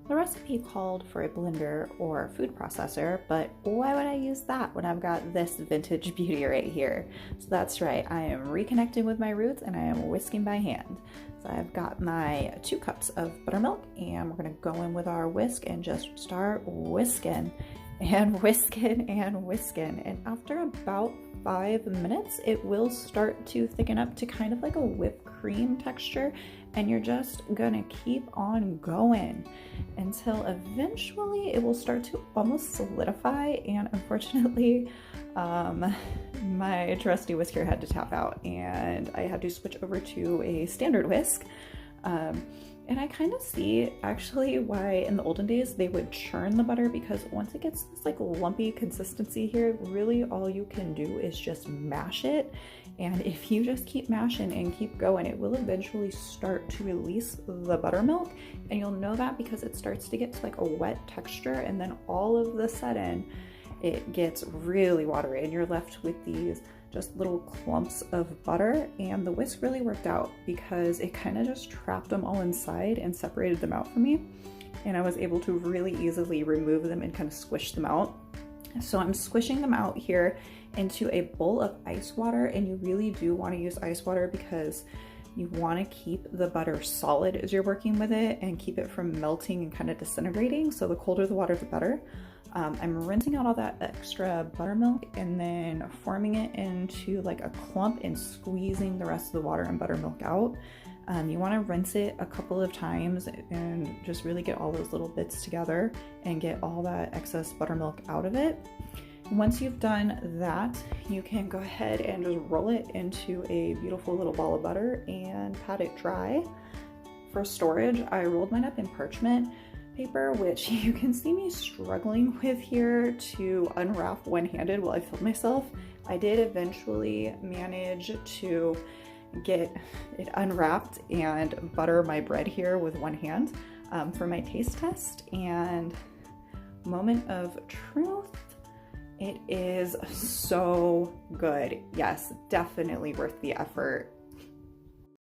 The recipe called for a blender or food processor, but why would I use that when I've got this vintage beauty right here? So that's right, I am reconnecting with my roots and I am whisking by hand. So I've got my 2 cups of buttermilk and we're gonna go in with our whisk and just start whisking and whisking and whisking. And after about 5 minutes, it will start to thicken up to kind of like a whipped cream texture, and you're just gonna keep on going until eventually it will start to almost solidify. And unfortunately, my trusty whisker had to tap out and I had to switch over to a standard whisk. And I kind of see actually why in the olden days they would churn the butter, because once it gets this like lumpy consistency here, really all you can do is just mash it. And if you just keep mashing and keep going, it will eventually start to release the buttermilk. And you'll know that because it starts to get to like a wet texture, and then all of the sudden it gets really watery and you're left with these just little clumps of butter. And the whisk really worked out because it kind of just trapped them all inside and separated them out for me. And I was able to really easily remove them and kind of squish them out. So I'm squishing them out here into a bowl of ice water, and you really do want to use ice water because you want to keep the butter solid as you're working with it and keep it from melting and kind of disintegrating. So the colder the water, the better. I'm rinsing out all that extra buttermilk and then forming it into like a clump and squeezing the rest of the water and buttermilk out. You want to rinse it a couple of times and just really get all those little bits together and get all that excess buttermilk out of it. Once you've done that, you can go ahead and just roll it into a beautiful little ball of butter and pat it dry. For storage, I rolled mine up in parchment paper, which you can see me struggling with here to unwrap one-handed while I film myself. I did eventually manage to get it unwrapped and butter my bread here with one hand for my taste test. And moment of truth, it is so good. Yes, definitely worth the effort